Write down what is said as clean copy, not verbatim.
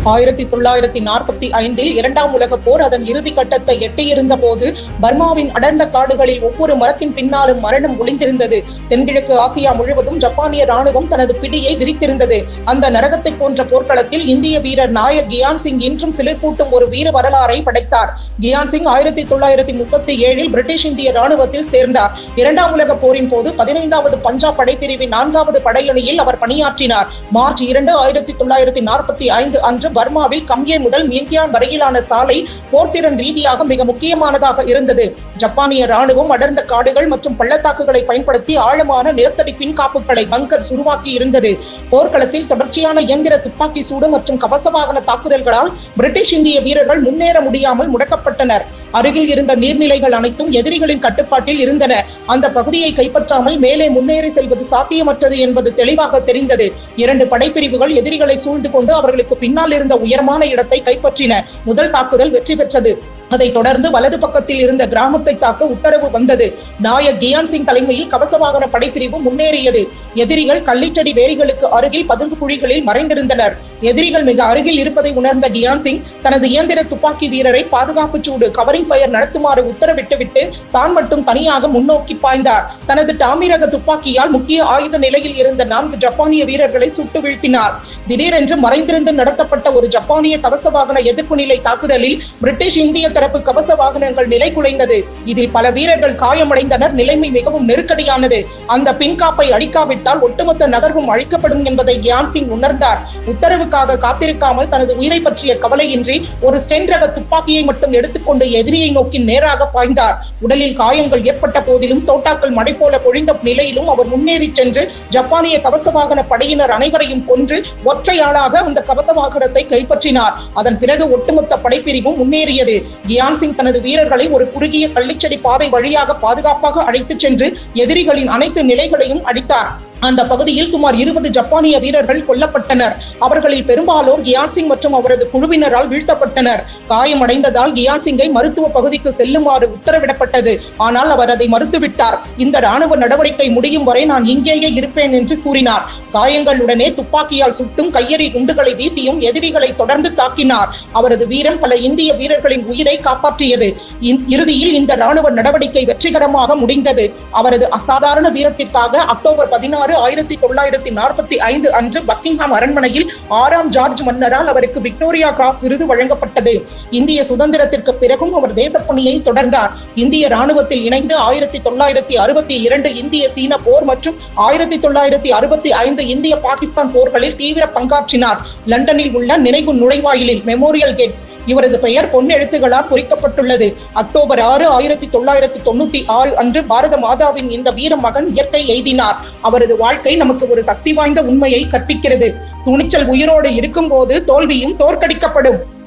1945 இரண்டாம் உலக போர் அதன் இறுதி கட்டத்தை எட்டியிருந்த போது பர்மாவின் அடர்ந்த காடுகளில் ஒவ்வொரு மரத்தின் பின்னாலும் மரணம் ஒளிந்திருந்தது. தென்கிழக்கு ஆசியா முழுவதும் ஜப்பானிய ராணுவம் தனது பிடியை விரித்திருந்தது. அந்த நரகத்தை போன்ற போர்க்களத்தில் இந்திய வீரர் நாயக் கியான் சிங் இன்றும் சிலிர்ப்பூட்டும் ஒரு வீர வரலாறை படைத்தார். கியான் சிங் 1937 பிரிட்டிஷ் இந்திய ராணுவத்தில் சேர்ந்தார். இரண்டாம் உலக போரின் போது 15வது பஞ்சாப் படைப்பிரிவின் 4வது படையணியில் அவர் பணியாற்றினார். மார்ச் 2, 1945 அன்று பர்மாவில் கம்யே முதல் மியான்மர் வரையிலான சாலை போர்த்திறன் ரீதியாக மிக முக்கியமானதாக இருந்தது. ஜப்பானிய ராணுவம் அடர்ந்த காடுகள் மற்றும் பள்ளத்தாக்குகளை பயன்படுத்தி ஆழமான நிலத்தடி பின்காப்புகளை பங்கர் உருவாக்கி இருந்தது. போர்க்களத்தில் தொடர்ச்சியான இயந்திர துப்பாக்கி சூடு மற்றும் கவச வாகன தாக்குதல்களால் பிரிட்டிஷ் இந்திய வீரர்கள் முன்னேற முடியாமல் முடக்கப்பட்டனர். அருகில் இருந்த நீர்நிலைகள் அனைத்தும் எதிரிகளின் கட்டுப்பாட்டில் இருந்தன. அந்த பகுதியை கைப்பற்றாமல் மேலே முன்னேறி செல்வது சாத்தியமற்றது என்பது தெளிவாக தெரிந்தது. 2 படைப்பிரிவுகள் எதிரிகளை சூழ்ந்து கொண்டு அவர்களுக்கு பின்னால் இருந்த உயரமான இடத்தை கைப்பற்றின. முதல் தாக்குதல் வெற்றி பெற்றது. அதைத் தொடர்ந்து வலது பக்கத்தில் இருந்த கிராமத்தை தாக்க உத்தரவு வந்தது. நாயக் கியான் சிங் தலைமையில் கவச வாகன படைப்பிரிவு முன்னேறியது. எதிரிகள் கள்ளிச்செடி வேலிகளுக்கு அருகில் பதுங்கு குழிகளில் மறைந்திருந்தனர். எதிரிகள் மிக அருகில் இருப்பதை உணர்ந்த கியான் சிங் தனது இயந்திர துப்பாக்கி வீரரை பாதுகாப்பு சூடு கவரிங் ஃபயர் நடத்துமாறு உத்தரவிட்டுவிட்டு தான் மட்டும் தனியாக முன்னோக்கி பாய்ந்தார். தனது டாமி ரக துப்பாக்கியால் முக்கிய ஆயுத நிலையில் இருந்த 4 ஜப்பானிய வீரர்களை சுட்டு வீழ்த்தினார். திடீரென்று மறைந்திருந்து நடத்தப்பட்ட ஒரு ஜப்பானிய கவச வாகன எதிர்ப்பு நிலை தாக்குதலில் பிரிட்டிஷ் இந்திய தரப்பு கவச வாகனங்கள் நிலை குலைந்தது. இதில் பல வீரர்கள் காயமடைந்தனர். நிலைமை மிகவும் நெருக்கடியானது. அந்த பின்காப்பை அழிக்காவிட்டால் ஒட்டுமொத்த நகர்வும் அழிக்கப்படும் என்பதை கியான் சிங் உணர்ந்தார். உத்தரவுக்காக காத்திருக்காமல் தனது உயிரை பற்றிய கவலையின்றி ஒரு ஸ்டென் ரக துப்பாக்கியை மட்டும் எடுத்துக்கொண்டு எதிரியை நோக்கி நேராக பாய்ந்தார். உடலில் காயங்கள் ஏற்பட்ட போதிலும் தோட்டாக்கள் மழை போல பொழிந்த நிலையிலும் அவர் முன்னேறி சென்று ஜப்பானிய கவச வாகன படையினர் அனைவரையும் கொன்று ஒற்றையாளாக அந்த கவச வாகனத்தை கைப்பற்றினார். அதன் பிறகு ஒட்டுமொத்த படைப்பிரிவும் முன்னேறியது. கியான் சிங் தனது வீரர்களை ஒரு குறுகிய கள்ளிச்செடி பாதை வழியாக பாதுகாப்பாக அழைத்துச் சென்று எதிரிகளின் அனைத்து நிலைகளையும் அடித்தார். அந்த பகுதியில் சுமார் 20 ஜப்பானிய வீரர்கள் கொல்லப்பட்டனர். அவர்களில் பெரும்பாலோர் கியான் சிங் மற்றும் அவரது குழுவினரால் வீழ்த்தப்பட்டனர். காயமடைந்ததால் கியான் சிங்கை மருத்துவ பகுதிக்கு செல்லுமாறு உத்தரவிடப்பட்டது. ஆனால் அவர் அதை மறுத்துவிட்டார். இந்த ராணுவ நடவடிக்கை முடியும் வரை நான் இங்கேயே இருப்பேன் என்று கூறினார். காயங்களுடனே துப்பாக்கியால் சுட்டும் கையெறி குண்டுகளை வீசியும் எதிரிகளை தொடர்ந்து தாக்கினார். அவரது வீரம் பல இந்திய வீரர்களின் உயிரை காப்பாற்றியது. இறுதியில் இந்த ராணுவ நடவடிக்கை வெற்றிகரமாக முடிந்தது. அவரது அசாதாரண வீரத்திற்காக அக்டோபர் 16, 1945 அன்று பக்கிங்ஹாம் அரண்மனையில் 6ஆம் ஜார்ஜ் மன்னரால் அவருக்கு விக்டோரியா கிராஸ் விருது வழங்கப்பட்டது. இந்திய சுதந்திரத்திற்கு பிறகும் அவர் தேசப்பணியை தொடர்ந்தார். இந்திய ராணுவத்தில் இணைந்து 1962 இந்திய சீன போர் மற்றும் 1965 இந்திய பாகிஸ்தான் போர்களில் தீவிர பங்காற்றினார். லண்டனில் உள்ள நினைவு நுழைவாயிலில் மெமோரியல் கேட்ஸ் இவரது பெயர் பொன்னெழுத்துகளால் பொறிக்கப்பட்டுள்ளது. அக்டோபர் 6, 1996 அன்று பாரத மாதாவின் இந்த வீர மகன் இயற்கை எய்தினார். அவரது வாழ்க்கை நமக்கு ஒரு சக்தி வாய்ந்த உண்மையை கற்பிக்கிறது. துணிச்சல் உயிரோடு இருக்கும் போது தோல்வியும் தோற்கடிக்கப்படும்.